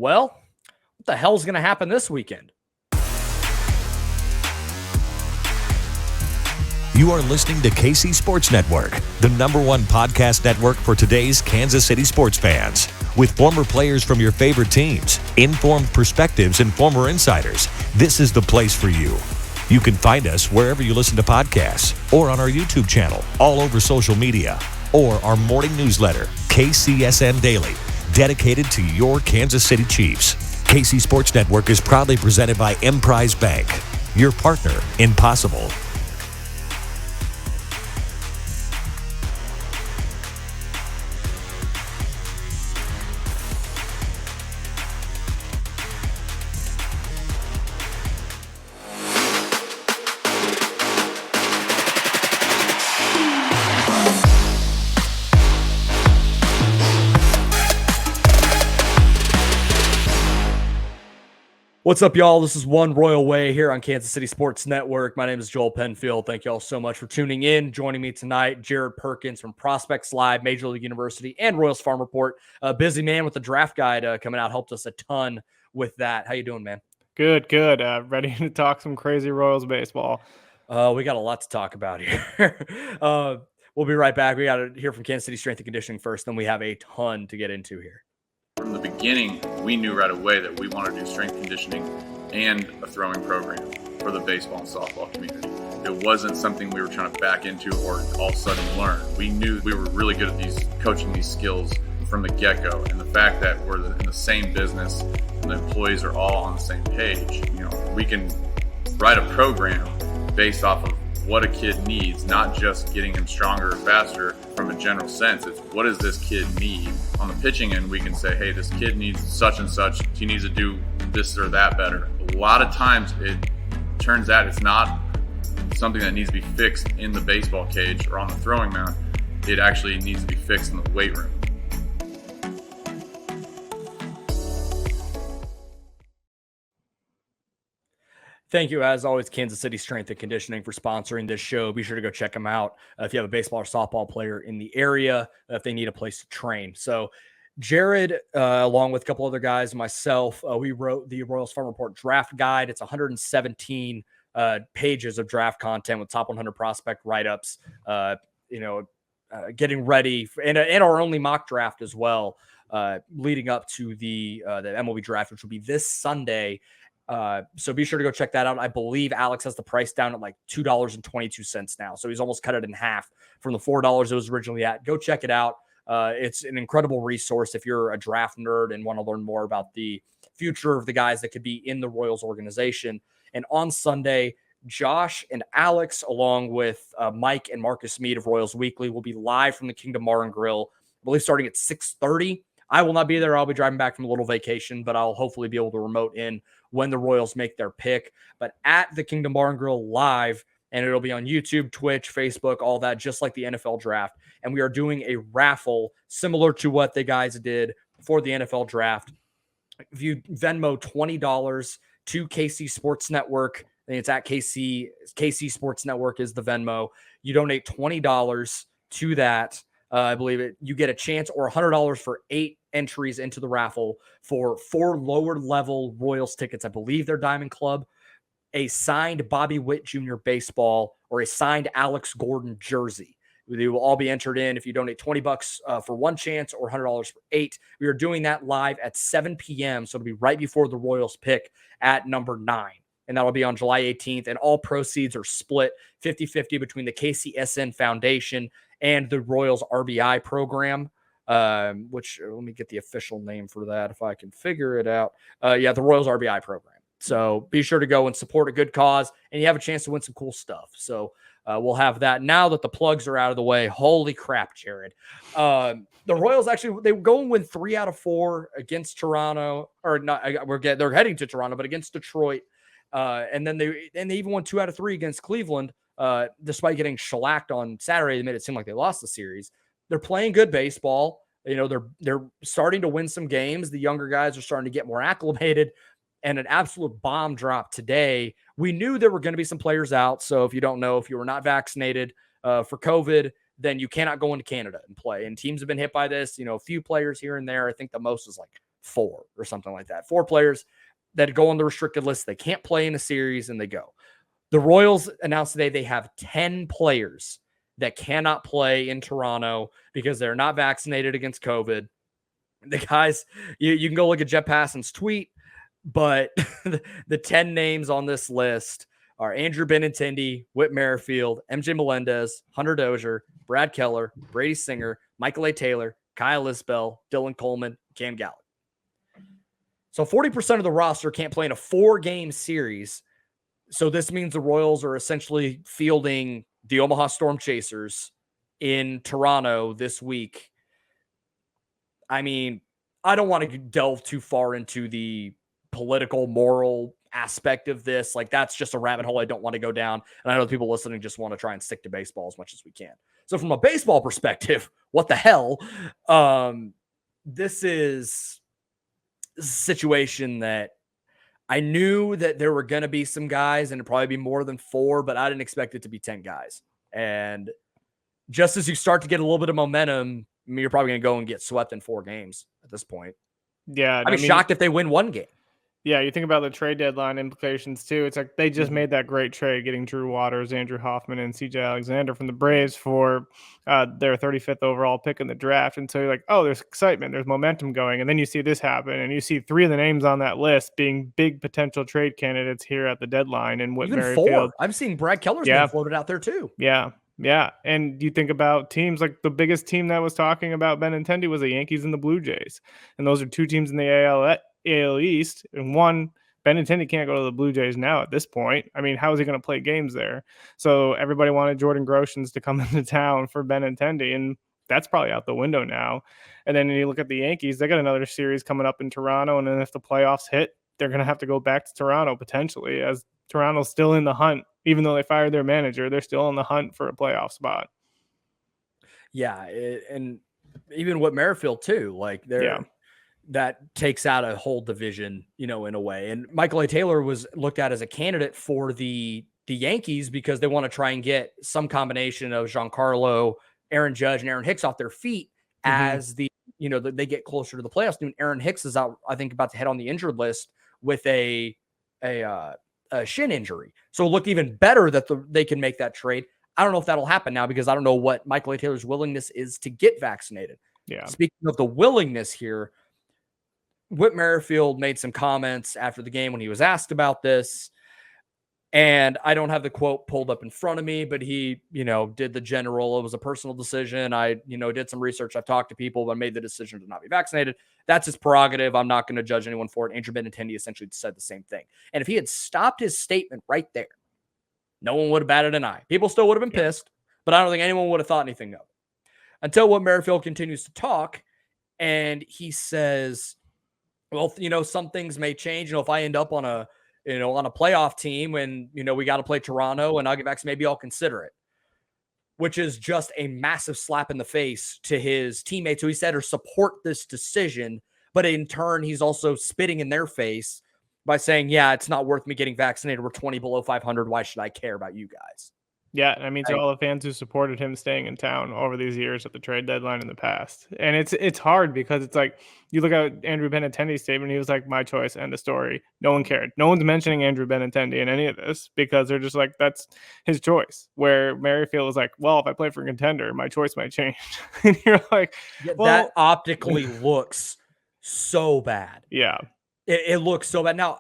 Well, what the hell's going to happen this weekend? You are listening to KC Sports Network, the #1 podcast network for today's Kansas City sports fans. With former players from your favorite teams, informed perspectives, and former insiders, this is the place for you. You can find us wherever you listen to podcasts or on our YouTube channel, all over social media, or our morning newsletter, KCSN Daily, dedicated to your Kansas City Chiefs. KC Sports Network is proudly presented by Emprise Bank, your partner in possible. What's up, y'all? This is One Royal Way here on Kansas City Sports Network. My name is Joel Penfield. Thank you all so much for tuning in. Joining me tonight, Jared Perkins from Prospects Live, Major League University, and Royals Farm Report. A busy man with the draft guide coming out. Helped us a ton with that. How you doing, man? Good. Ready to talk some crazy Royals baseball. We got a lot to talk about here. We'll be right back. We got to hear from Kansas City Strength and Conditioning first. Then we have a ton to get into here. From the beginning, we knew right away that we wanted to do strength conditioning and a throwing program for the baseball and softball community. It wasn't something we were trying to back into or all of a sudden learn. We knew we were really good at coaching these skills from the get-go. And the fact that we're in the same business and the employees are all on the same page, we can write a program based off of what a kid needs, not just getting him stronger or faster from a general sense. It's what does this kid need? On the pitching end, we can say, hey, this kid needs such and such. He needs to do this or that better. A lot of times it turns out it's not something that needs to be fixed in the baseball cage or on the throwing mound. It actually needs to be fixed in the weight room. Thank you, as always, Kansas City Strength and Conditioning for sponsoring this show. Be sure to go check them out if you have a baseball or softball player in the area, if they need a place to train. So Jared, along with a couple other guys, myself, we wrote the Royals Farm Report draft guide. It's 117 pages of draft content with top 100 prospect write-ups, getting ready, and our only mock draft as well, leading up to the MLB draft, which will be this Sunday. So be sure to go check that out. I believe Alex has the price down at like $2.22 now. So he's almost cut it in half from the $4 it was originally at. Go check it out. It's an incredible resource if you're a draft nerd and want to learn more about the future of the guys that could be in the Royals organization. And on Sunday, Josh and Alex, along with Mike and Marcus Mead of Royals Weekly, will be live from the Kingdom Bar and Grill, I believe starting at 6:30. I will not be there. I'll be driving back from a little vacation, but I'll hopefully be able to remote in when the Royals make their pick. But at the Kingdom Bar and Grill live, and it'll be on YouTube, Twitch, Facebook, all that, just like the NFL draft. And we are doing a raffle similar to what the guys did for the NFL draft. If you Venmo $20 to KC Sports Network, and it's at KC Sports Network is the Venmo. You donate $20 to that. I believe you get a chance, or $100 for 8 entries into the raffle for 4 lower level Royals tickets. I believe they're Diamond Club, a signed Bobby Witt Jr. baseball, or a signed Alex Gordon jersey. They will all be entered in if you donate $20 for 1 chance or $100 for 8. We are doing that live at 7 p.m. So it'll be right before the Royals pick at number 9. And that'll be on July 18th. And all proceeds are split 50-50 between the KCSN Foundation and the Royals RBI program, which let me get the official name for that if I can figure it out. The Royals RBI program. So be sure to go and support a good cause, and you have a chance to win some cool stuff. So we'll have that. Now that the plugs are out of the way, holy crap, Jared. The Royals they go and win 3 out of 4 against Toronto, or not. They're heading to Toronto, but against Detroit. And then they even won 2 out of 3 against Cleveland. Despite getting shellacked on Saturday, they made it seem like they lost the series. They're playing good baseball. They're starting to win some games. The younger guys are starting to get more acclimated, and an absolute bomb drop today. We knew there were going to be some players out. So if you don't know, if you were not vaccinated for COVID, then you cannot go into Canada and play. And teams have been hit by this, a few players here and there. I think the most is like 4 or something like that. 4 players that go on the restricted list. They can't play in a series and they go. The Royals announced today they have 10 players that cannot play in Toronto because they're not vaccinated against COVID. The guys, you can go look at Jeff Passan's tweet, but the 10 names on this list are Andrew Benintendi, Whit Merrifield, MJ Melendez, Hunter Dozier, Brad Keller, Brady Singer, Michael A. Taylor, Kyle Isbell, Dylan Coleman, Cam Gallagher. So 40% of the roster can't play in a 4-game series. So this means the Royals are essentially fielding the Omaha Storm Chasers in Toronto this week. I mean, I don't want to delve too far into the political, moral aspect of this. Like, that's just a rabbit hole I don't want to go down. And I know the people listening just want to try and stick to baseball as much as we can. So from a baseball perspective, what the hell? This is a situation that I knew that there were going to be some guys and it'd probably be more than 4, but I didn't expect it to be 10 guys. And just as you start to get a little bit of momentum, I mean, you're probably going to go and get swept in 4 games at this point. Yeah. I'd be shocked if they win 1 game. Yeah, you think about the trade deadline implications too. It's like they just made that great trade getting Drew Waters, Andrew Hoffman, and CJ Alexander from the Braves for their 35th overall pick in the draft. And so you're like, oh, there's excitement, there's momentum going. And then you see this happen, and you see 3 of the names on that list being big potential trade candidates here at the deadline. And Whit Merrifield. 4. I'm seeing Brad Keller's name floated out there too. Yeah. Yeah. And you think about teams like the biggest team that was talking about Benintendi was the Yankees and the Blue Jays. And those are 2 teams in the AL East, and one, Benintendi can't go to the Blue Jays now at this point. I mean, how is he going to play games there? So everybody wanted Jordan Groshans to come into town for Benintendi, and that's probably out the window now. And then you look at the Yankees, they got another series coming up in Toronto, and then if the playoffs hit, they're going to have to go back to Toronto potentially, as Toronto's still in the hunt. Even though they fired their manager, they're still in the hunt for a playoff spot. Yeah, and even with Merrifield too, like that takes out a whole division, in a way. And Michael A. Taylor was looked at as a candidate for the Yankees because they want to try and get some combination of Giancarlo, Aaron Judge, and Aaron Hicks off their feet as they get closer to the playoffs. And Aaron Hicks is out, I think, about to head on the injured list with a shin injury. So it looked even better that they can make that trade. I don't know if that'll happen now because I don't know what Michael A. Taylor's willingness is to get vaccinated. Yeah. Speaking of the willingness here, Whit Merrifield made some comments after the game when he was asked about this. And I don't have the quote pulled up in front of me, but he, did the general. It was a personal decision. I, did some research. I've talked to people, but made the decision to not be vaccinated. That's his prerogative. I'm not going to judge anyone for it. Andrew Benintendi essentially said the same thing. And if he had stopped his statement right there, no one would have batted an eye. People still would have been pissed, but I don't think anyone would have thought anything of it. Until Whit Merrifield continues to talk, and he says, well, some things may change. If I end up on a playoff team and, we got to play Toronto and I'll get vaccinated, maybe I'll consider it, which is just a massive slap in the face to his teammates who he said are support this decision. But in turn, he's also spitting in their face by saying, yeah, it's not worth me getting vaccinated. We're 20 below 500. Why should I care about you guys? Yeah, I mean, to all the fans who supported him staying in town over these years at the trade deadline in the past. And it's hard because it's like, you look at Andrew Benintendi's statement, he was like, my choice, end of story. No one cared. No one's mentioning Andrew Benintendi in any of this because they're just like, that's his choice. Where Merrifield is like, well, if I play for a contender, my choice might change. And you're like, well, that optically looks so bad. Yeah. It looks so bad. Now,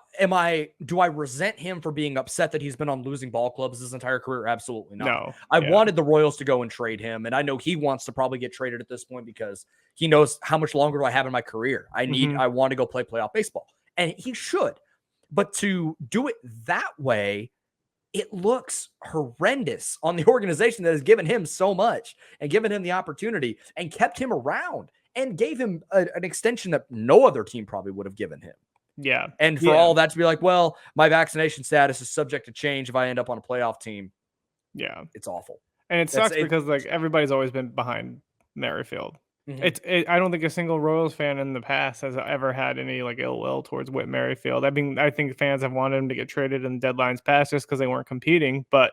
do I resent him for being upset that he's been on losing ball clubs his entire career? Absolutely not. No. I wanted the Royals to go and trade him, and I know he wants to probably get traded at this point because he knows how much longer do I have in my career. I want to go play playoff baseball, and he should. But to do it that way, it looks horrendous on the organization that has given him so much and given him the opportunity and kept him around and gave him an extension that no other team probably would have given him. Yeah. And for all that to be like, well, my vaccination status is subject to change if I end up on a playoff team. Yeah. It's awful. And it sucks because like everybody's always been behind Merrifield. I don't think a single Royals fan in the past has ever had any like ill will towards Whit Merrifield. I think fans have wanted him to get traded in deadlines past just because they weren't competing, but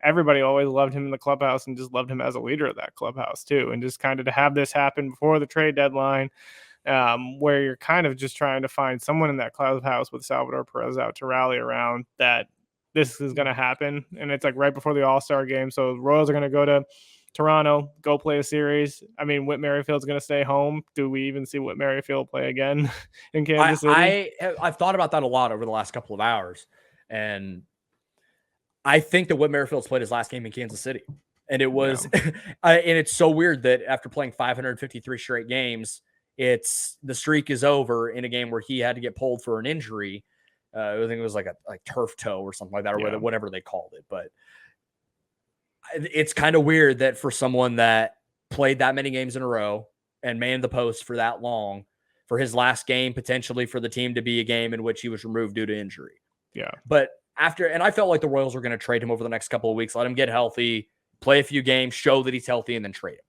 everybody always loved him in the clubhouse and just loved him as a leader of that clubhouse too. And just kind of to have this happen before the trade deadline, where you're kind of just trying to find someone in that clubhouse with Salvador Perez out to rally around that this is going to happen. And it's like right before the All-Star game. So the Royals are going to go to Toronto, go play a series. I mean, Whit Merrifield's going to stay home. Do we even see Whit Merrifield play again in Kansas City? I've thought about that a lot over the last couple of hours. And I think that Whit Merrifield's played his last game in Kansas City. And it was, and it's so weird that after playing 553 straight games, the streak is over in a game where he had to get pulled for an injury. I think it was like a turf toe or something like that, or whatever they called it. But it's kind of weird that for someone that played that many games in a row and manned the post for that long, for his last game potentially for the team to be a game in which he was removed due to injury. Yeah. But and I felt like the Royals were going to trade him over the next couple of weeks, let him get healthy, play a few games, show that he's healthy, and then trade him.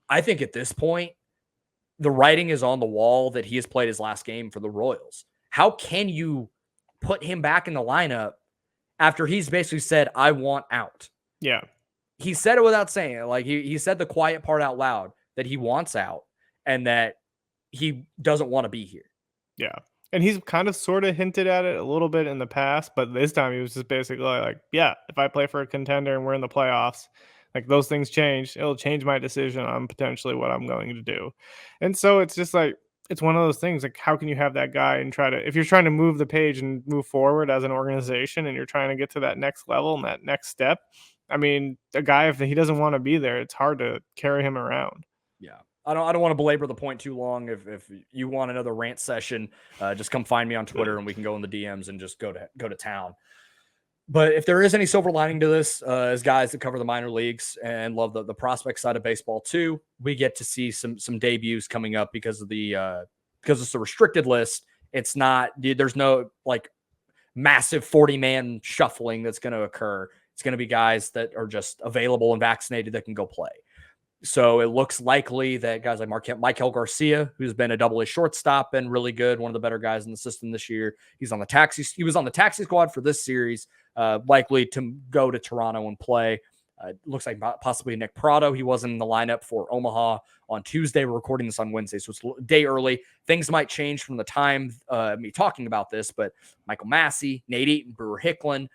I think at this point, the writing is on the wall that he has played his last game for the Royals. How can you put him back in the lineup after he's basically said, I want out? Yeah. He said it without saying it. Like he said the quiet part out loud that he wants out and that he doesn't want to be here. Yeah. And he's kind of sort of hinted at it a little bit in the past, but this time he was just basically like, yeah, if I play for a contender and we're in the playoffs, like those things change. It'll change my decision on potentially what I'm going to do. And so it's just like, it's one of those things, like how can you have that guy and if you're trying to move the page and move forward as an organization and you're trying to get to that next level and that next step, I mean, a guy, if he doesn't want to be there, it's hard to carry him around. Yeah. I don't want to belabor the point too long. If you want another rant session, just come find me on Twitter and we can go in the DMs and just go to town. But if there is any silver lining to this, as guys that cover the minor leagues and love the prospect side of baseball too, we get to see some debuts coming up because it's a restricted list. There's no like massive 40-man shuffling that's going to occur. It's going to be guys that are just available and vaccinated that can go play. So it looks likely that guys like Michael Garcia, who's been a double-A shortstop and really good, one of the better guys in the system this year. He was on the taxi squad for this series, likely to go to Toronto and play. Looks like possibly Nick Prado. He wasn't in the lineup for Omaha on Tuesday. We're recording this on Wednesday, so it's a day early. Things might change from the time me talking about this, but Michael Massey, Nate Eaton, Brewer Hicklin,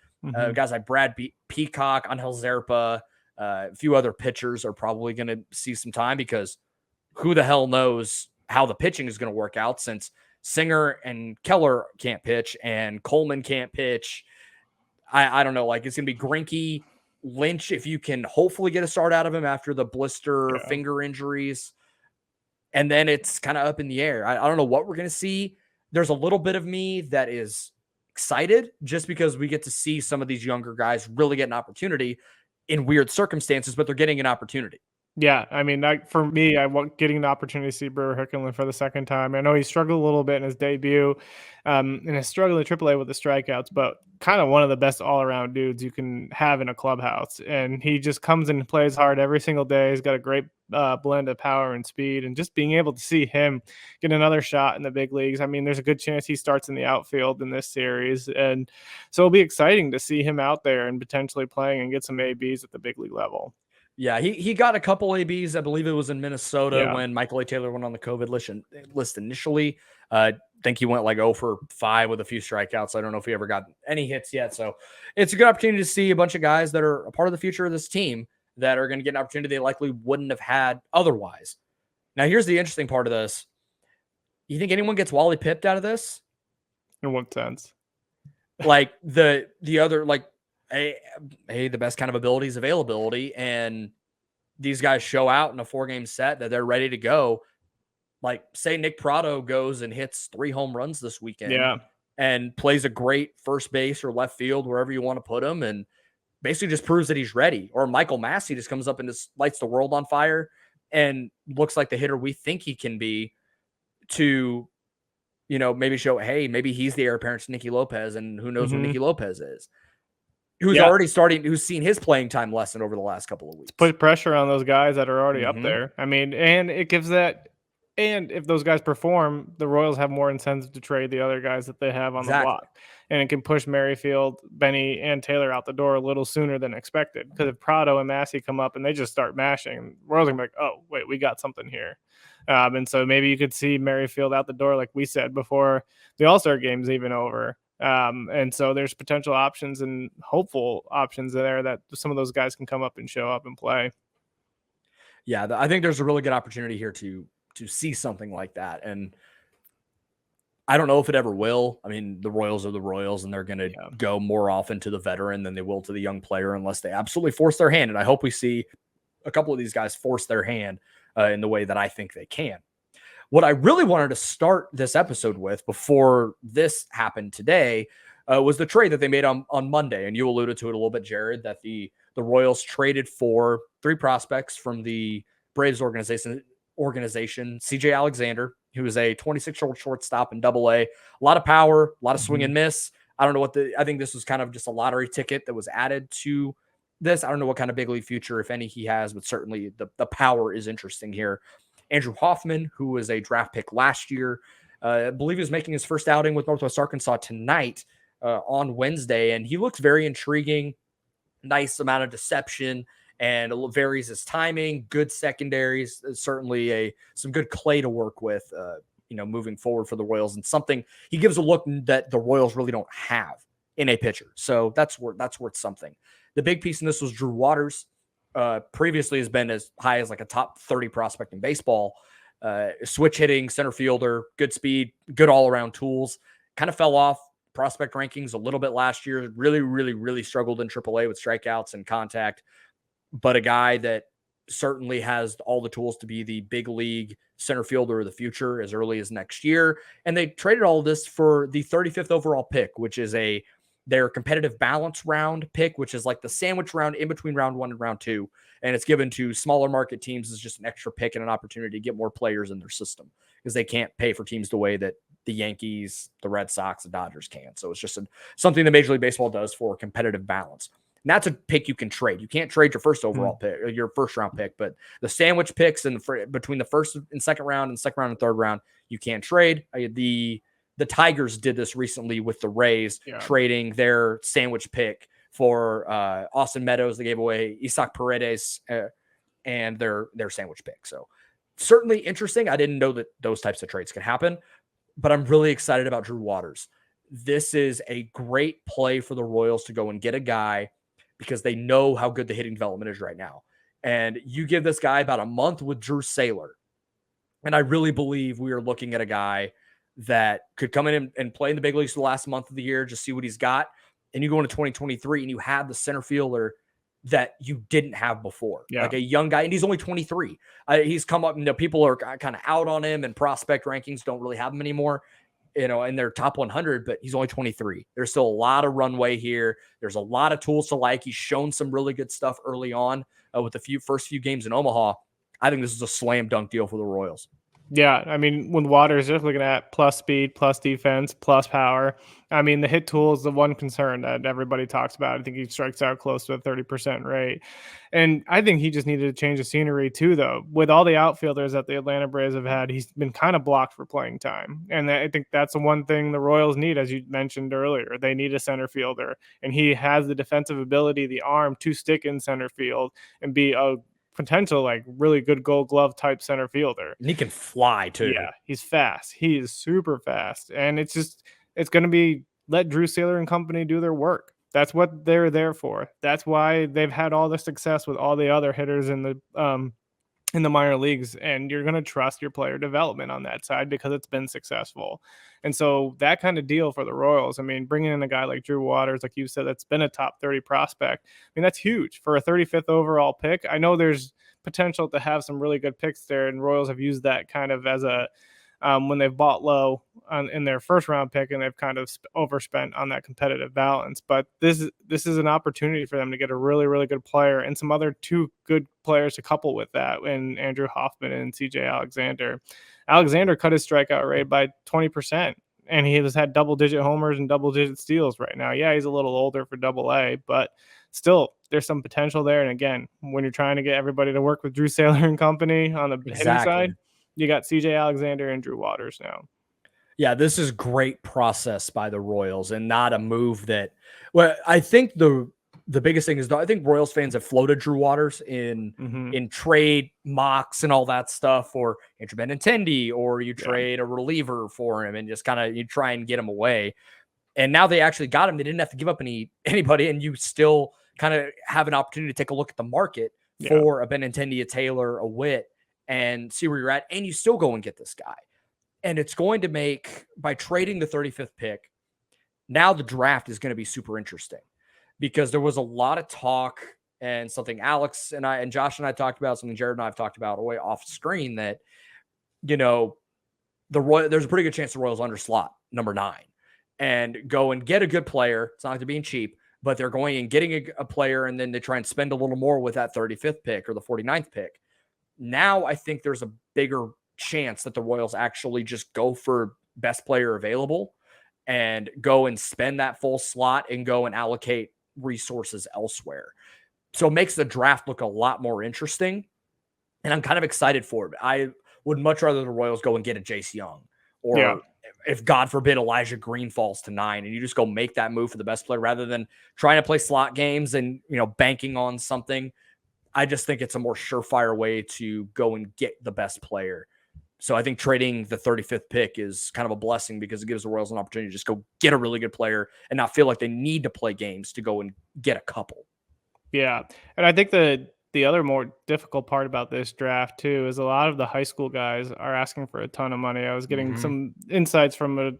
guys like Brad Peacock, Angel Zerpa, a few other pitchers are probably going to see some time because who the hell knows how the pitching is going to work out since Singer and Keller can't pitch and Coleman can't pitch. I don't know. Like it's going to be Greinke, Lynch, if you can hopefully get a start out of him after the blister finger injuries. And then it's kind of up in the air. I don't know what we're going to see. There's a little bit of me that is excited just because we get to see some of these younger guys really get an opportunity in weird circumstances, but they're getting an opportunity. Yeah, I mean, for me, I want getting the opportunity to see Brewer Hicklin for the second time. I know he struggled a little bit in his debut, and has struggled in AAA with the strikeouts, but kind of one of the best all-around dudes you can have in a clubhouse. And he just comes and plays hard every single day. He's got a great blend of power and speed, and just being able to see him get another shot in the big leagues. I mean, there's a good chance he starts in the outfield in this series, and so it'll be exciting to see him out there and potentially playing and get some ABs at the big league level. Yeah, he got a couple ABs. I believe it was in Minnesota when Michael A. Taylor went on the COVID list initially. I think he went like 0 for 5 with a few strikeouts. I don't know if he ever got any hits yet. So it's a good opportunity to see a bunch of guys that are a part of the future of this team that are going to get an opportunity they likely wouldn't have had otherwise. Now, here's the interesting part of this. You think anyone gets Wally pipped out of this? In what sense? Like the other, like, hey, the best kind of ability is availability, and these guys show out in a 4-game set that they're ready to go. Like, say Nick Prado goes and hits 3 home runs this weekend and plays a great first base or left field, wherever you want to put him, and basically just proves that he's ready. Or Michael Massey just comes up and just lights the world on fire and looks like the hitter we think he can be to, you know, maybe show, hey, maybe he's the heir apparent to Nicky Lopez, and who knows what Nicky Lopez is. Who's already who's seen his playing time lessen over the last couple of weeks. Put pressure on those guys that are already up there. I mean, and it gives that, and if those guys perform, the Royals have more incentive to trade the other guys that they have on the block. And it can push Merrifield, Benny, and Taylor out the door a little sooner than expected. Because if Prado and Massey come up and they just start mashing, Royals are going to be like, oh, wait, we got something here. And so maybe you could see Merrifield out the door, like we said, before the All-Star game's even over. And so there's potential options and hopeful options there that some of those guys can come up and show up and play. Yeah, I think there's a really good opportunity here to see something like that. And I don't know if it ever will. I mean, the Royals are the Royals, and they're going to go more often to the veteran than they will to the young player unless they absolutely force their hand. And I hope we see a couple of these guys force their hand in the way that I think they can. What I really wanted to start this episode with before this happened today was the trade that they made on Monday. And you alluded to it a little bit, Jared, that the Royals traded for 3 prospects from the Braves organization, CJ Alexander, who is a 26-year-old shortstop in Double-A. A lot of power, a lot of swing and miss. I don't know I think this was kind of just a lottery ticket that was added to this. I don't know what kind of big league future, if any, he has, but certainly the power is interesting here. Andrew Hoffman, who was a draft pick last year, I believe he was making his first outing with Northwest Arkansas tonight on Wednesday, and he looks very intriguing. Nice amount of deception, and varies his timing. Good secondaries, certainly some good clay to work with, moving forward for the Royals, and something he gives a look that the Royals really don't have in a pitcher. So that's worth something. The big piece in this was Drew Waters. Previously has been as high as like a top 30 prospect in baseball. Switch hitting, center fielder, good speed, good all around tools. Kind of fell off prospect rankings a little bit last year. Really, really, really struggled in AAA with strikeouts and contact. But a guy that certainly has all the tools to be the big league center fielder of the future as early as next year. And they traded all of this for the 35th overall pick, which is their competitive balance round pick, which is like the sandwich round in between round 1 and round 2. And it's given to smaller market teams as just an extra pick and an opportunity to get more players in their system because they can't pay for teams the way that the Yankees, the Red Sox, the Dodgers can. So it's just something that Major League Baseball does for competitive balance. And that's a pick you can trade. You can't trade your first overall pick, or your first round pick, but the sandwich picks between the first and second round and third round, you can't trade. The Tigers did this recently with the Rays, trading their sandwich pick for Austin Meadows. They gave away Isaac Paredes and their sandwich pick. So certainly interesting. I didn't know that those types of trades could happen, but I'm really excited about Drew Waters. This is a great play for the Royals to go and get a guy because they know how good the hitting development is right now. And you give this guy about a month with Drew Saylor, and I really believe we are looking at a guy that could come in and play in the big leagues for the last month of the year, just see what he's got. And you go into 2023 and you have the center fielder that you didn't have before, like a young guy. And he's only 23. He's come up, people are kind of out on him, and prospect rankings don't really have him anymore, in their top 100, but he's only 23. There's still a lot of runway here. There's a lot of tools to like. He's shown some really good stuff early on with the first few games in Omaha. I think this is a slam dunk deal for the Royals. Yeah, I mean, when Waters, just looking at plus speed, plus defense, plus power. I mean, the hit tool is the one concern that everybody talks about. I think he strikes out close to a 30% rate. And I think he just needed to change the scenery too, though. With all the outfielders that the Atlanta Braves have had, he's been kind of blocked for playing time. And I think that's the one thing the Royals need, as you mentioned earlier. They need a center fielder. And he has the defensive ability, the arm to stick in center field and be a potential like really good Gold Glove type center fielder. And he can fly too. Yeah, he's fast. He is super fast. And it's going to be let Drew Saylor and company do their work. That's what they're there for. That's why they've had all the success with all the other hitters in the minor leagues. And you're going to trust your player development on that side because it's been successful. And so that kind of deal for the Royals, I mean, bringing in a guy like Drew Waters, like you said, that's been a top 30 prospect. I mean, that's huge for a 35th overall pick. I know there's potential to have some really good picks there, and Royals have used that kind of as a when they've bought low in their first round pick, and they've kind of overspent on that competitive balance. But this is an opportunity for them to get a really, really good player and some other 2 good players to couple with that, and Andrew Hoffman and CJ Alexander. Alexander cut his strikeout rate by 20%, and he has had double-digit homers and double-digit steals right now. Yeah, he's a little older for Double-A, but still, there's some potential there. And again, when you're trying to get everybody to work with Drew Saylor and company on the hitting side, you got CJ Alexander and Drew Waters now. Yeah, this is great process by the Royals and not a move that, well, I think the biggest thing is, I think Royals fans have floated Drew Waters in trade mocks and all that stuff, or Andrew Benintendi, or you trade a reliever for him and just kind of you try and get him away. And now they actually got him. They didn't have to give up anybody, and you still kind of have an opportunity to take a look at the market for a Benintendi, a Taylor, a Witt, and see where you're at. And you still go and get this guy. And it's going to make, by trading the 35th pick, now the draft is going to be super interesting, because there was a lot of talk, and something Alex and Josh and I talked about, something Jared and I have talked about away off screen, that, there's a pretty good chance the Royals underslot number 9 and go and get a good player. It's not like they're being cheap, but they're going and getting a player, and then they try and spend a little more with that 35th pick or the 49th pick. Now I think there's a bigger chance that the Royals actually just go for best player available and go and spend that full slot and go and allocate resources elsewhere. So it makes the draft look a lot more interesting, and I'm kind of excited for it. I would much rather the Royals go and get a Jace Young, or if God forbid Elijah Green falls to 9, and you just go make that move for the best player rather than trying to play slot games and, banking on something. I just think it's a more surefire way to go and get the best player. So I think trading the 35th pick is kind of a blessing, because it gives the Royals an opportunity to just go get a really good player and not feel like they need to play games to go and get a couple. Yeah. And I think the other more difficult part about this draft too is a lot of the high school guys are asking for a ton of money. I was getting some insights from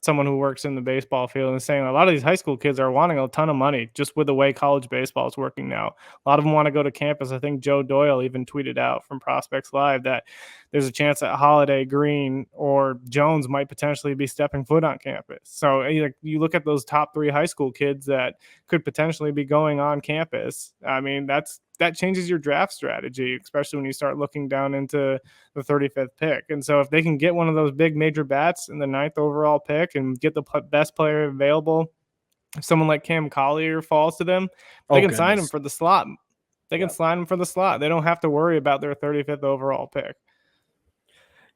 someone who works in the baseball field, and saying a lot of these high school kids are wanting a ton of money just with the way college baseball is working now. A lot of them want to go to campus. I think Joe Doyle even tweeted out from Prospects Live that there's a chance that Holiday, Green, or Jones might potentially be stepping foot on campus. So you look at those top 3 high school kids that could potentially be going on campus. I mean, that changes your draft strategy, especially when you start looking down into the 35th pick. And so if they can get one of those big major bats in the 9th overall pick and get the best player available, if someone like Cam Collier falls to them, they can sign him for the slot. They can sign him for the slot. They don't have to worry about their 35th overall pick.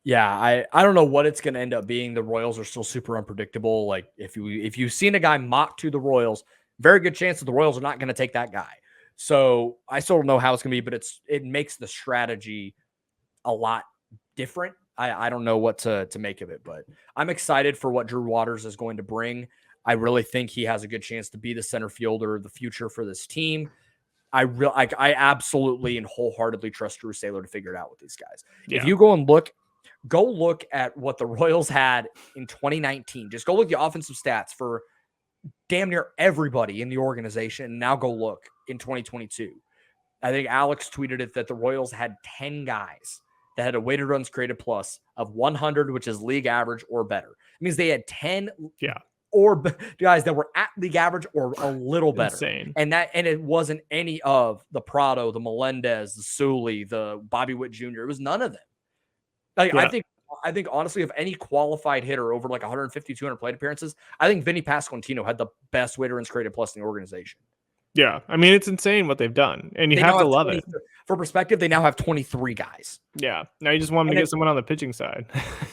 Yeah, I don't know what it's going to end up being. The Royals are still super unpredictable. Like if you've seen a guy mocked to the Royals, very good chance that the Royals are not going to take that guy. So I still don't know how it's going to be, but it makes the strategy a lot different. I don't know what to make of it, but I'm excited for what Drew Waters is going to bring. I really think he has a good chance to be the center fielder of the future for this team. I absolutely and wholeheartedly trust Drew Saylor to figure it out with these guys. Yeah. If you go look at what the Royals had in 2019. Just go look at the offensive stats for damn near everybody in the organization. And now go look in 2022. I think Alex tweeted it that the Royals had 10 guys that had a weighted runs created plus of 100, which is league average or better. It means they had 10 or guys that were at league average or a little better. Insane. And it wasn't any of the Prado, the Melendez, the Sully, the Bobby Witt Jr. It was none of them. I think honestly, of any qualified hitter over like 150, 200 plate appearances, I think Vinny Pasquantino had the best weighted runs created plus in the organization. Yeah, I mean, it's insane what they've done, and you have to love it. For perspective, they now have 23 guys. Yeah, now you just want them to get someone on the pitching side.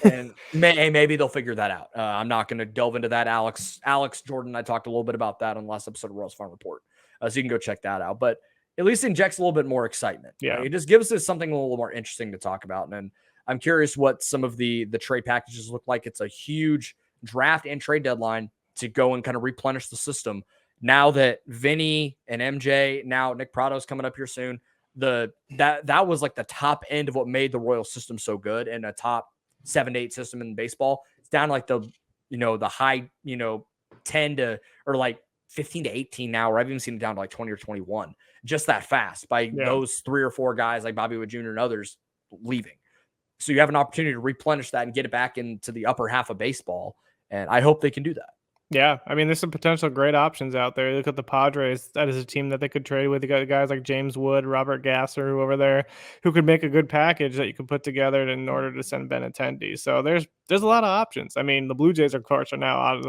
And maybe they'll figure that out. I'm not going to delve into that. Alex Jordan, I talked a little bit about that on the last episode of Royals Farm Report, so you can go check that out. But at least it injects a little bit more excitement. Yeah, it just gives us something a little more interesting to talk about. And I'm curious what some of the trade packages look like. It's a huge draft and trade deadline to go and kind of replenish the system. Now that Vinny and MJ, now Nick Prado's coming up here soon, that was like the top end of what made the Royal system so good, and a top 7 to 8 system in baseball. It's down like the high 10 to or like 15 to 18 now, or I've even seen it down to like 20 or 21, just that fast by those 3 or 4 guys like Bobby Witt Jr. and others leaving. So you have an opportunity to replenish that and get it back into the upper half of baseball, and I hope they can do that. Yeah, I mean, there's some potential great options out there. Look at the Padres. That is a team that they could trade with. You got guys like James Wood, Robert Gasser, who over there, who could make a good package that you could put together in order to send Benintendi. So there's a lot of options. I mean, the Blue Jays, of course, are now out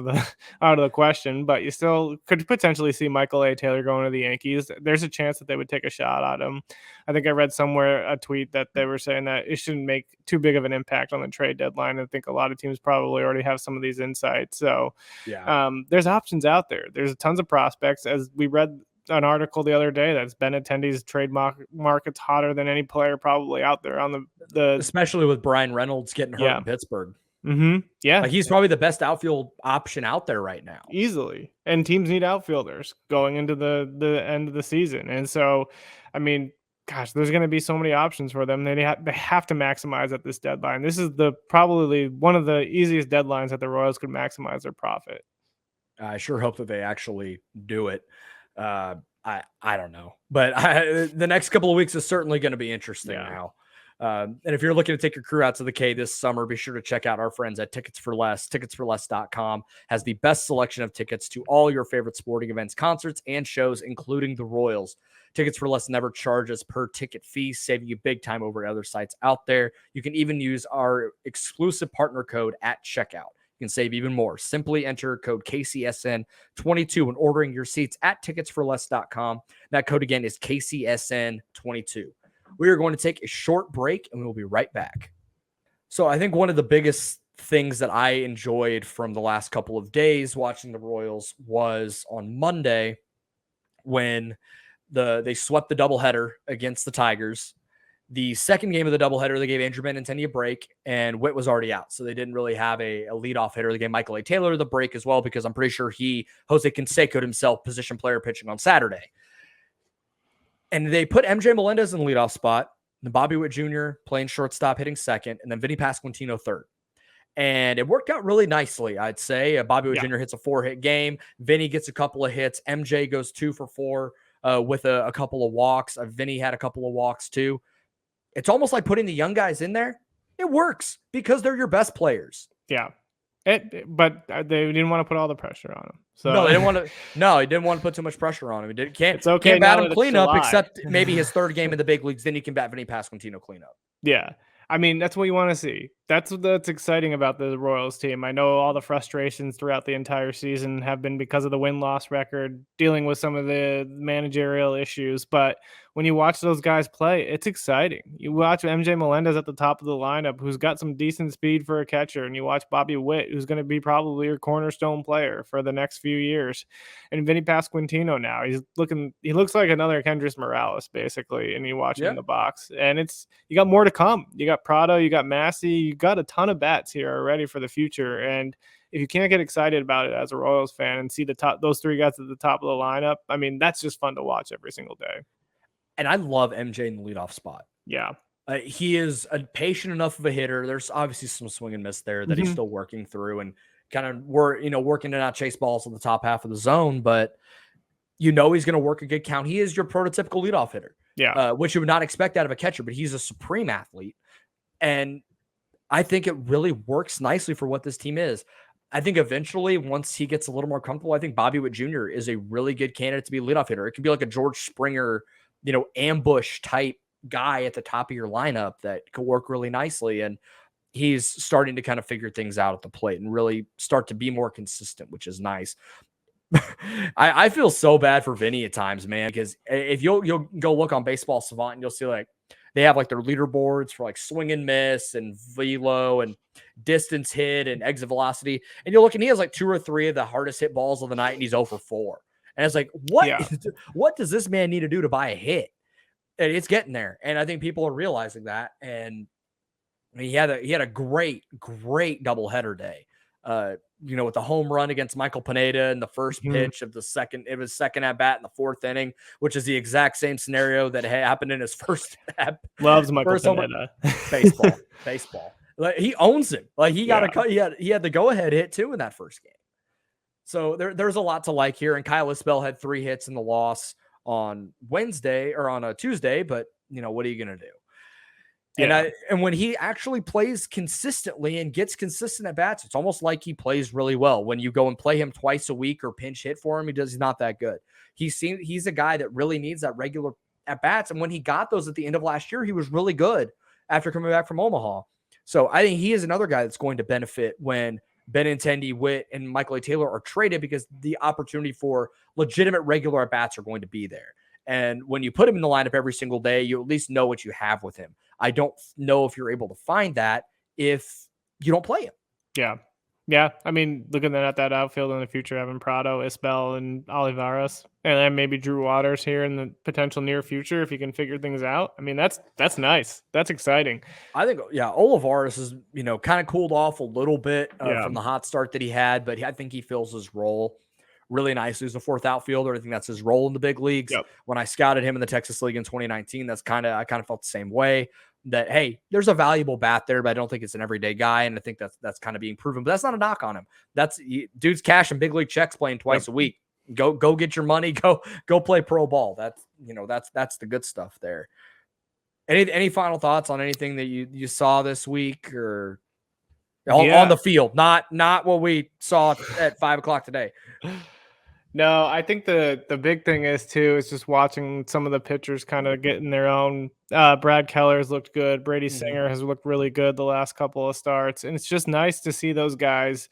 of the question, but you still could potentially see Michael A. Taylor going to the Yankees. There's a chance that they would take a shot at him. I think I read somewhere a tweet that they were saying that it shouldn't make too big of an impact on the trade deadline. I think a lot of teams probably already have some of these insights. So yeah. There's options out there. There's tons of prospects. As we read an article the other day, that's Benintendi's trade market's hotter than any player probably out there on the especially with Brian Reynolds getting hurt in Pittsburgh. Yeah. Like he's probably the best outfield option out there right now. Easily. And teams need outfielders going into the end of the season. And so, I mean, gosh, there's going to be so many options for them. They have to maximize at this deadline. This is probably one of the easiest deadlines that the Royals could maximize their profit. I sure hope that they actually do it. I don't know, but the next couple of weeks is certainly going to be interesting now. And if you're looking to take your crew out to the K this summer, be sure to check out our friends at Tickets for Less. Ticketsforless.com has the best selection of tickets to all your favorite sporting events, concerts, and shows, including the Royals. Tickets for Less never charges per ticket fee, saving you big time over other sites out there. You can even use our exclusive partner code at checkout. You can save even more. Simply enter code KCSN22 when ordering your seats at ticketsforless.com. That code again is KCSN22. We are going to take a short break and we will be right back. So I think one of the biggest things that I enjoyed from the last couple of days watching the Royals was on Monday when they swept the doubleheader against the Tigers. The second game of the doubleheader, they gave Andrew Benintendi a break, and Witt was already out, so they didn't really have a leadoff hitter. They gave Michael A. Taylor the break as well because I'm pretty sure Jose Canseco'd himself position player pitching on Saturday. And they put MJ Melendez in the leadoff spot, then Bobby Witt Jr. playing shortstop, hitting second, and then Vinny Pasquantino third. And it worked out really nicely, I'd say. Bobby Witt Jr. hits a 4-hit game. Vinny gets a couple of hits. MJ goes 2 for 4 with a couple of walks. Vinny had a couple of walks too. It's almost like putting the young guys in there. It works because they're your best players. Yeah. But they didn't want to put all the pressure on him. So no, they didn't want to. No, he didn't want to put too much pressure on him. It's okay. Can't bat him cleanup, except maybe his third game in the big leagues. Then you can bat Vinny Pasquantino cleanup. Yeah. I mean, that's what you want to see. That's exciting about the Royals team. I know all the frustrations throughout the entire season have been because of the win-loss record, dealing with some of the managerial issues. But when you watch those guys play, it's exciting. You watch MJ Melendez at the top of the lineup, who's got some decent speed for a catcher, and you watch Bobby Witt, who's going to be probably your cornerstone player for the next few years. And Vinny Pasquantino now, he looks like another Kendrys Morales, basically, and you watch him in the box. And you got more to come. You got Prado, you got Massey, you got a ton of bats here already for the future. And if you can't get excited about it as a Royals fan and see those three guys at the top of the lineup, I mean, that's just fun to watch every single day. And I love MJ in the leadoff spot. Yeah. He is a patient enough of a hitter. There's obviously some swing and miss there that he's still working through and kind of working to not chase balls in the top half of the zone, but he's going to work a good count. He is your prototypical leadoff hitter. Yeah. Which you would not expect out of a catcher, but he's a supreme athlete. And I think it really works nicely for what this team is. I think eventually, once he gets a little more comfortable, I think Bobby Witt Jr. is a really good candidate to be a leadoff hitter. It could be like a George Springer, ambush type guy at the top of your lineup that could work really nicely. And he's starting to kind of figure things out at the plate and really start to be more consistent, which is nice. I feel so bad for Vinny at times, man, because if you'll go look on Baseball Savant and you'll see like they have like their leaderboards for like swing and miss and velo and distance hit and exit velocity. And you'll look and he has like 2 or 3 of the hardest hit balls of the night and he's 0 for 4. And it's like, what does this man need to do to buy a hit? And it's getting there. And I think people are realizing that. And he had a great doubleheader day. With the home run against Michael Pineda in the first pitch of the second at bat in the 4th inning, which is the exact same scenario that happened in his first at loves Michael Pineda. Baseball. Like he owns him. Like he got a cut. He had the go-ahead hit too in that first game. So there's a lot to like here. And Kyle Isbell had 3 hits in the loss on Wednesday or on a Tuesday, but what are you going to do? Yeah. And when he actually plays consistently and gets consistent at bats, it's almost like he plays really well. When you go and play him twice a week or pinch hit for him, he's not that good. He's a guy that really needs that regular at bats. And when he got those at the end of last year, he was really good after coming back from Omaha. So I think he is another guy that's going to benefit when Benintendi, Witt, and Michael A. Taylor are traded because the opportunity for legitimate regular at bats are going to be there. And when you put him in the lineup every single day, you at least know what you have with him. I don't know if you're able to find that if you don't play him. Yeah. Yeah, I mean, looking at that outfield in the future, having Prado, Isbell, and Olivares, and then maybe Drew Waters here in the potential near future if he can figure things out. I mean, that's nice. That's exciting. I think, yeah, Olivares is, kind of cooled off a little bit Yeah. from the hot start that he had, but I think he fills his role really nicely as a fourth outfielder. I think that's his role in the big leagues. Yep. When I scouted him in the Texas League in 2019, I kind of felt the same way. That, hey, there's a valuable bat there, but I don't think it's an everyday guy, and I think that's kind of being proven. But that's not a knock on him. Dude's cashing big league checks, playing twice a week. Go get your money. Go play pro ball. That's the good stuff there. Any final thoughts on anything that you saw this week or on the field? Not what we saw at 5:00 today. No, I think the big thing is just watching some of the pitchers kind of getting their own. Brad Keller has looked good. Brady Singer has looked really good the last couple of starts, and it's just nice to see those guys,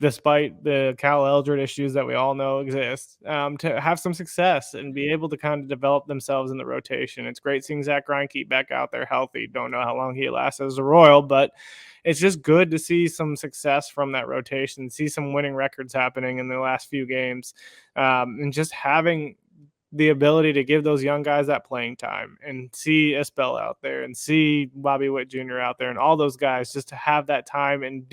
despite the Cal Eldred issues that we all know exist, to have some success and be able to kind of develop themselves in the rotation. It's great seeing Zach Greinke back out there healthy. Don't know how long he lasts as a Royal, but it's just good to see some success from that rotation, see some winning records happening in the last few games, and just having the ability to give those young guys that playing time and see Isbell out there and see Bobby Witt Jr. out there and all those guys just to have that time. And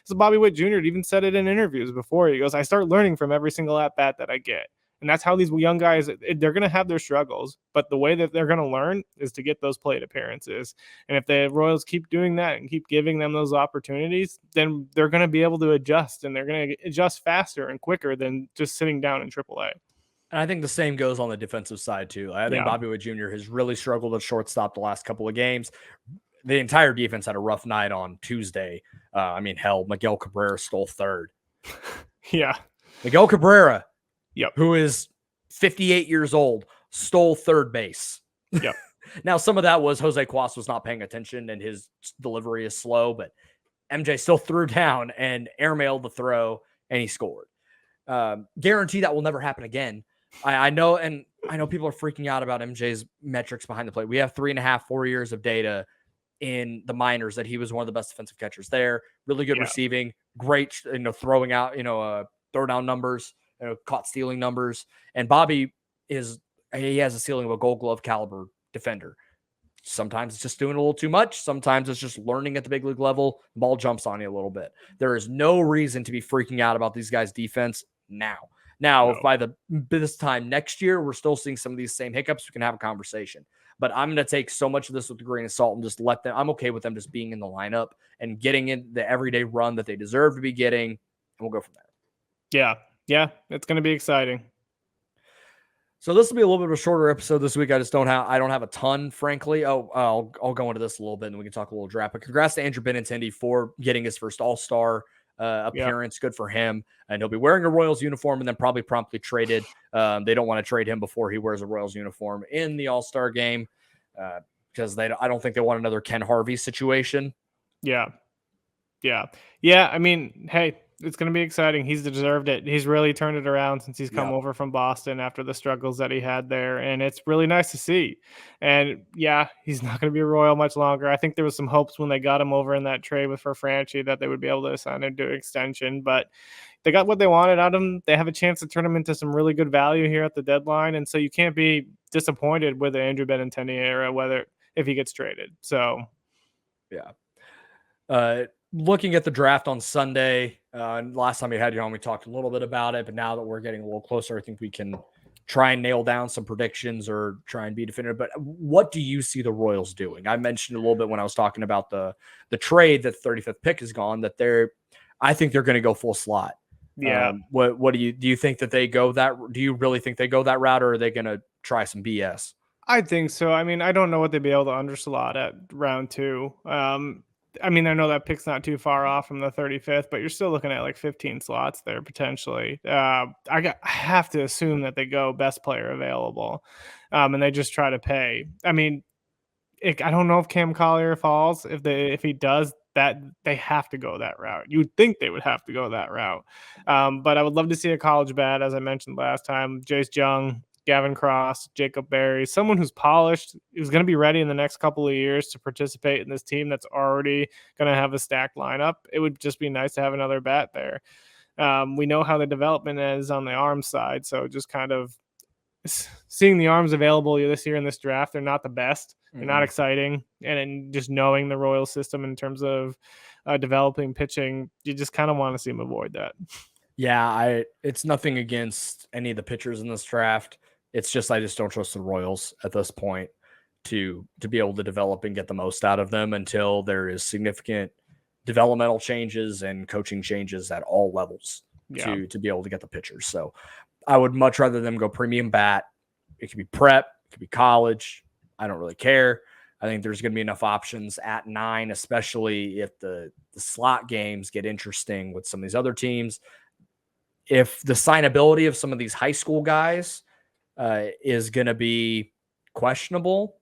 so Bobby Witt Jr. even said it in interviews before. He goes, I start learning from every single at bat that I get. And that's how these young guys, they're going to have their struggles, but the way that they're going to learn is to get those plate appearances. And if the Royals keep doing that and keep giving them those opportunities, then they're going to be able to adjust, and they're going to adjust faster and quicker than just sitting down in AAA. And I think the same goes on the defensive side too. I think Bobby Witt Jr. has really struggled at shortstop the last couple of games. The entire defense had a rough night on Tuesday. Miguel Cabrera stole third. Yeah. Miguel Cabrera, Yep. who is 58 years old, stole third base. Yep. Now, some of that was Jose Cuas was not paying attention and his delivery is slow, but MJ still threw down and airmailed the throw, and he scored. Guarantee that will never happen again. I know people are freaking out about MJ's metrics behind the plate. We have 3.5, 4 years of data in the minors that he was one of the best defensive catchers there. Really good receiving, great, throwing out, throw down numbers, caught stealing numbers. And Bobby he has a ceiling of a Gold Glove caliber defender. Sometimes it's just doing a little too much. Sometimes it's just learning at the big league level. The ball jumps on you a little bit. There is no reason to be freaking out about these guys' defense now. If by this time next year, we're still seeing some of these same hiccups, we can have a conversation. But I'm going to take so much of this with a grain of salt and just let them. I'm okay with them just being in the lineup and getting in the everyday run that they deserve to be getting. And we'll go from there. Yeah. It's going to be exciting. So this will be a little bit of a shorter episode this week. I don't have a ton, frankly. I'll go into this a little bit and we can talk a little draft. But congrats to Andrew Benintendi for getting his first All-Star appearance. Good for him. And he'll be wearing a Royals uniform and then probably promptly traded. They don't want to trade him before he wears a Royals uniform in the All-Star game because I don't think they want another Ken Harvey situation. Yeah. I mean, hey, it's going to be exciting. He's deserved it. He's really turned it around since he's come over from Boston after the struggles that he had there. And it's really nice to see. And he's not going to be a Royal much longer. I think there was some hopes when they got him over in that trade with Franchi that they would be able to sign him to extension, but they got what they wanted out of him. They have a chance to turn him into some really good value here at the deadline. And so you can't be disappointed with the Andrew Benintendi era, if he gets traded. So, looking at the draft on Sunday, last time we had you on, we talked a little bit about it, but now that we're getting a little closer, I think we can try and nail down some predictions or try and be definitive. But what do you see the Royals doing? I mentioned a little bit when I was talking about the trade that the 35th pick is gone, that I think they're going to go full slot. Yeah. What do you think that they go that? Do you really think they go that route, or are they going to try some BS? I think so. I mean, I don't know what they'd be able to underslot at round 2. I mean, I know that pick's not too far off from the 35th, but you're still looking at like 15 slots there potentially. I have to assume that they go best player available, and they just try to pay. I mean, I don't know if Cam Collier falls. If he does, that they have to go that route. You would think they would have to go that route, but I would love to see a college bat, as I mentioned last time. Jace Jung, Gavin Cross, Jacob Berry, someone who's polished, who's going to be ready in the next couple of years to participate in this team that's already going to have a stacked lineup. It would just be nice to have another bat there. We know how the development is on the arm side, so just kind of seeing the arms available this year in this draft, they're not the best. They're not exciting. And then just knowing the Royals system in terms of developing pitching, you just kind of want to see them avoid that. Yeah, it's nothing against any of the pitchers in this draft. It's just I just don't trust the Royals at this point to be able to develop and get the most out of them until there is significant developmental changes and coaching changes at all levels to be able to get the pitchers. So I would much rather them go premium bat. It could be prep, it could be college. I don't really care. I think there's going to be enough options at 9, especially if the slot games get interesting with some of these other teams. If the signability of some of these high school guys is going to be questionable,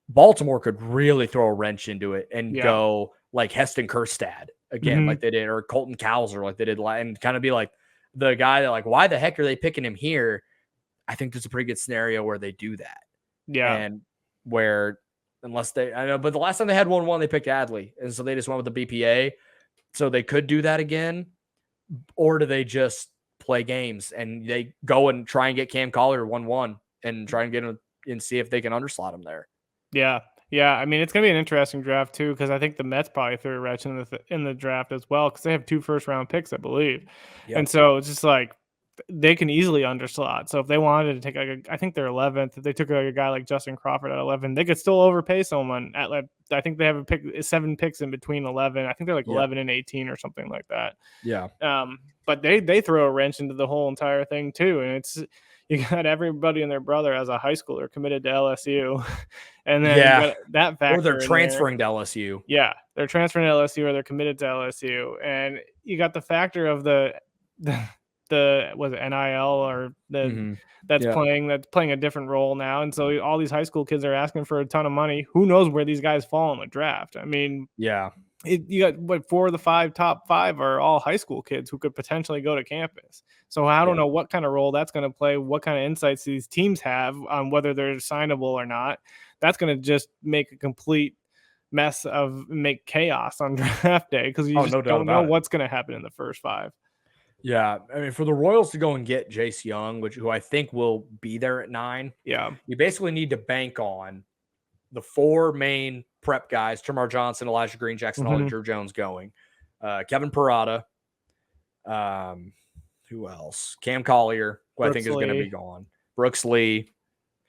Baltimore could really throw a wrench into it and go like Heston Kjerstad again, like they did, or Colton Cowser, like they did, and kind of be like the guy that like, why the heck are they picking him here? I think there's a pretty good scenario where they do that. Yeah. And where, unless they, I know, but the last time they had 1-1, they picked Adley. And so they just went with the BPA. So they could do that again. Or do they just play games and they go and try and get Cam Collier 1-1 and try and get him and see if they can underslot him there? Yeah. Yeah. I mean, it's going to be an interesting draft too, because I think the Mets probably threw a wrench in the draft as well, because they have 2 first-round picks, I believe. Yep. And so it's just like they can easily underslot. So if they wanted to take, I think they're 11th. If they took a guy like Justin Crawford at 11, they could still overpay someone at like, I think they have 7 picks in between 11. I think they're like 11 and 18 or something like that. Yeah. But they throw a wrench into the whole entire thing too. And it's, you got everybody and their brother as a high schooler committed to LSU. And then you got that factor. Or they're transferring to LSU. Yeah. They're transferring to LSU or they're committed to LSU. And you got the factor of the was it NIL or that's playing a different role now. And so all these high school kids are asking for a ton of money. Who knows where these guys fall in the draft? I mean, you got 4 of the top 5 are all high school kids who could potentially go to campus. So I don't know what kind of role that's going to play, what kind of insights these teams have on whether they're signable or not. That's going to just make a complete mess make chaos on draft day, because you just don't know what's going to happen in the first 5. Yeah, I mean, for the Royals to go and get Jace Young, who I think will be there at 9, you basically need to bank on the 4 main prep guys: Termarr Johnson, Elijah Green, Jackson Hall, Drew Jones going, Kevin Parada, who else? Cam Collier, who I think is going to be gone. Brooks Lee.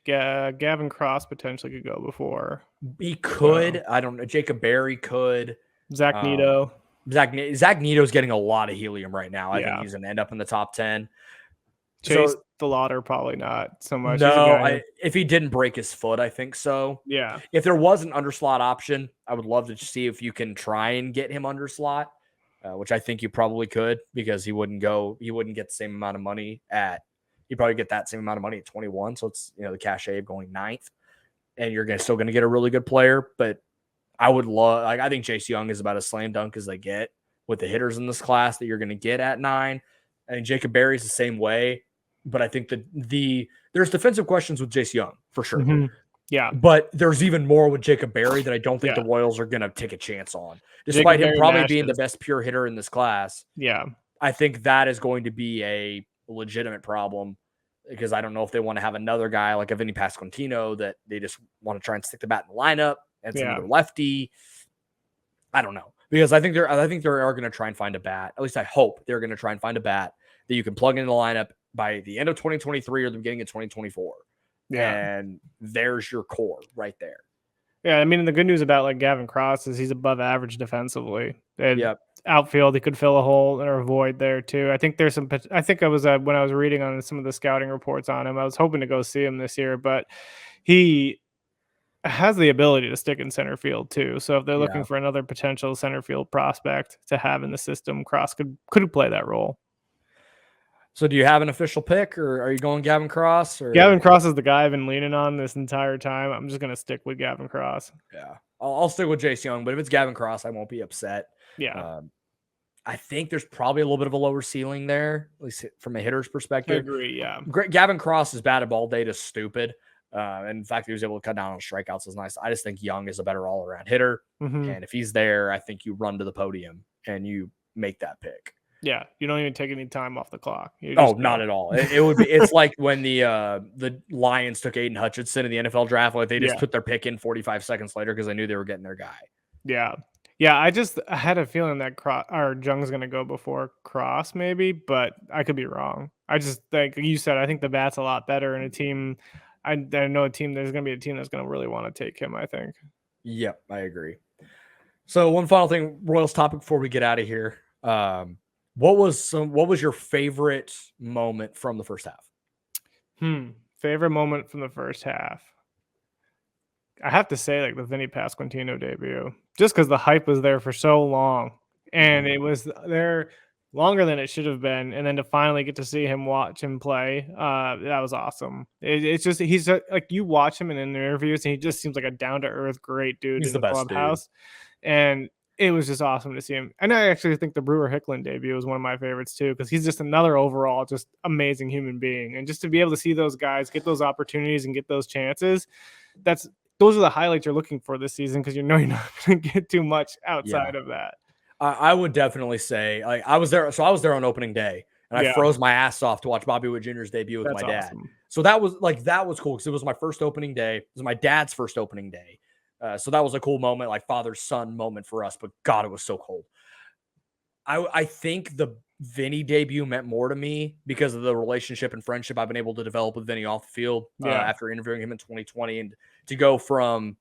Gavin Cross potentially could go before. He could. I don't know. Jacob Berry could. Zach Nito. Zach Nito's getting a lot of helium right now. I think he's going to end up in the top 10. Chase the Lauder, probably not so much. No, if he didn't break his foot, I think so. Yeah. If there was an underslot option, I would love to see if you can try and get him underslot, which I think you probably could, because he wouldn't get the same amount of money he'd probably get that same amount of money at 21. So it's, the cachet of going 9th, and you're still going to get a really good player. But I would love, I think Jace Young is about as slam dunk as they get with the hitters in this class that you're going to get at 9. I think Jacob Berry's the same way, but I think that there's defensive questions with Jace Young for sure. Yeah. But there's even more with Jacob Berry that I don't think the Royals are going to take a chance on, despite him probably being the best pure hitter in this class. Yeah. I think that is going to be a legitimate problem, because I don't know if they want to have another guy like a Vinny Pasquantino that they just want to try and stick the bat in the lineup and some other lefty. I don't know, because I think they are going to try and find a bat. At least I hope they're going to try and find a bat that you can plug into the lineup by the end of 2023 or the beginning of 2024. Yeah. And there's your core right there. Yeah. I mean, the good news about like Gavin Cross is he's above average defensively. And outfield, he could fill a hole or a void there too. I think there's I think I was when I was reading on some of the scouting reports on him, I was hoping to go see him this year, but he has the ability to stick in center field too. So if they're looking for another potential center field prospect to have in the system, Cross could play that role. So do you have an official pick, or are you going Gavin Cross? Or Gavin Cross is the guy I've been leaning on this entire time. I'm just going to stick with Gavin Cross. Yeah. I'll stick with Jace Young, but if it's Gavin Cross, I won't be upset. Yeah. I think there's probably a little bit of a lower ceiling there, at least from a hitter's I perspective. agree. Yeah. Gavin Cross's batted ball data is stupid. And the fact that he was able to cut down on strikeouts is nice. I just think Young is a better all-around hitter. And if he's there, I think you run to the podium and you make that pick. Yeah, you don't even take any time off the clock. Not at all. It would be. It's like when the Lions took Aiden Hutchinson in the NFL draft. Like they just put their pick in 45 seconds later because they knew they were getting their guy. Yeah. I had a feeling that Jung's going to go before Cross, maybe, but I could be wrong. I just, like you said, I think the bat's a lot better in a team. I know there's going to be a team that's going to really want to take him, I think. Yep, I agree. So one final thing, Royals topic before we get out of here. What was your favorite moment from the first half? Favorite moment from the first half. I have to say, like the Vinny Pasquantino debut, just because the hype was there for so long, and it was there longer than it should have been, and then to finally get to see him watch him play, that was awesome. It's just he's like you watch him in interviews, and he just seems like a down to earth, great dude. He's in the best clubhouse, and it was just awesome to see him. And I actually think the Brewer Hicklin debut was one of my favorites too, because he's just another overall just amazing human being, and just to be able to see those guys get those opportunities and get those chances, those are the highlights you're looking for this season, because you know you're not going to get too much outside of that. I would definitely say, like, I was there. So I was there on opening day, and I froze my ass off to watch Bobby Witt Jr.'s debut with my dad. Awesome. So that was cool because it was my first opening day. It was my dad's first opening day. So that was a cool moment, like father-son moment for us. But God, it was so cold. I think the Vinny debut meant more to me because of the relationship and friendship I've been able to develop with Vinny off the field after interviewing him in 2020, and to go from,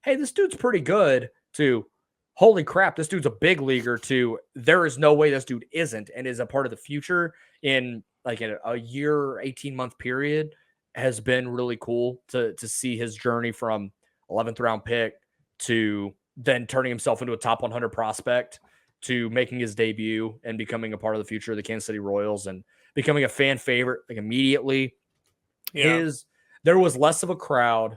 hey, this dude's pretty good, to, holy crap, this dude's a big leaguer, to, there is no way this dude isn't and is a part of the future in like a year, 18-month period, has been really cool to see his journey from 11th round pick to then turning himself into a top 100 prospect to making his debut and becoming a part of the future of the Kansas City Royals and becoming a fan favorite like immediately. There was less of a crowd,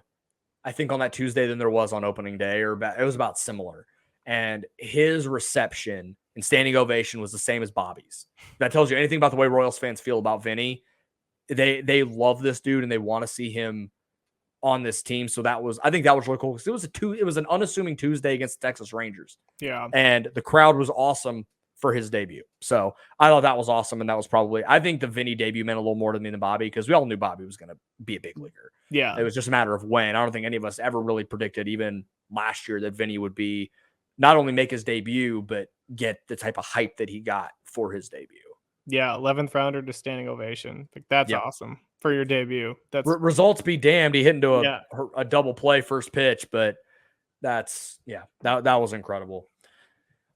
I think, on that Tuesday than there was on opening day, it was about similar. And his reception and standing ovation was the same as Bobby's. If that tells you anything about the way Royals fans feel about Vinny. They love this dude and they want to see him on this team. So I think that was really cool because it was an unassuming Tuesday against the Texas Rangers. Yeah. And the crowd was awesome for his debut. So I thought that was awesome. And that was I think the Vinny debut meant a little more to me than Bobby, because we all knew Bobby was going to be a big leaguer. Yeah. It was just a matter of when. I don't think any of us ever really predicted, even last year, that Vinny would be not only make his debut, but get the type of hype that he got for his debut. Yeah. 11th rounder to standing ovation. Like, that's awesome for your debut. That's results be damned. He hit into a double play first pitch, but that was incredible.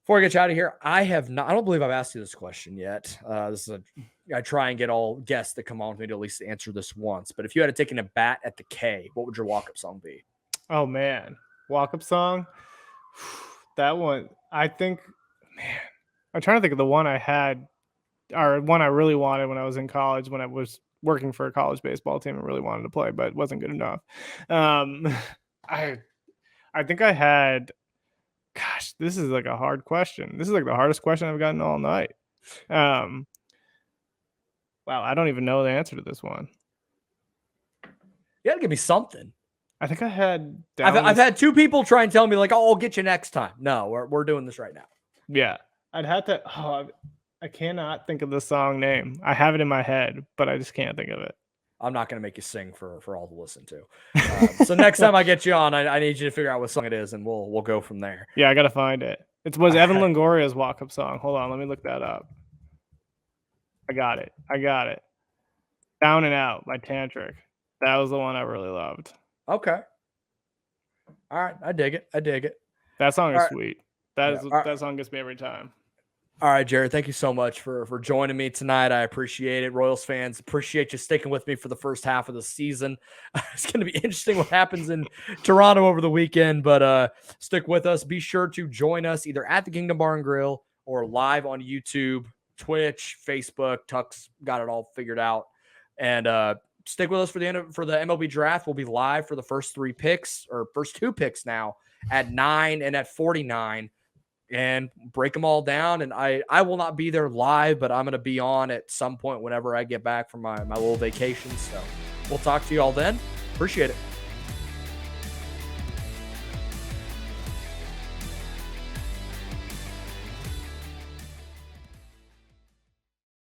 Before I get you out of here, I don't believe I've asked you this question yet. I try and get all guests that come on with me to at least answer this once, but if you had to take a bat at the K, what would your walk-up song be? Oh man. Walk-up song. That one, I think, man, I'm trying to think of the one I had, or one I really wanted when I was in college, when I was working for a college baseball team and really wanted to play, but it wasn't good enough. I think I had, gosh, this is like a hard question. This is like the hardest question I've gotten all night. Wow, I don't even know the answer to this one. You gotta give me something. I think I had. I've had two people try and tell me, like, "Oh, I'll get you next time." No, we're doing this right now. Yeah, I'd have to. I cannot think of the song name. I have it in my head, but I just can't think of it. I'm not going to make you sing for all to listen to. So next time I get you on, I need you to figure out what song it is, and we'll go from there. Yeah, I got to find it. It was Evan Longoria's walk-up song. Hold on, let me look that up. I got it. Down and Out by Tantric. That was the one I really loved. Okay. All right, I dig it. That song is sweet. That song gets me every time. All right, Jared, thank you so much for joining me tonight. I appreciate it. Royals fans, appreciate you sticking with me for the first half of the season. It's going to be interesting what happens in Toronto over the weekend, but stick with us. Be sure to join us either at the Kingdom Bar and Grill or live on YouTube, Twitch, Facebook. Tuck's got it all figured out. And stick with us for the MLB draft. We'll be live for the first two picks now at 9 and at 49. and break them all down. And I will not be there live, but I'm going to be on at some point whenever I get back from my little vacation. So we'll talk to you all then. Appreciate it.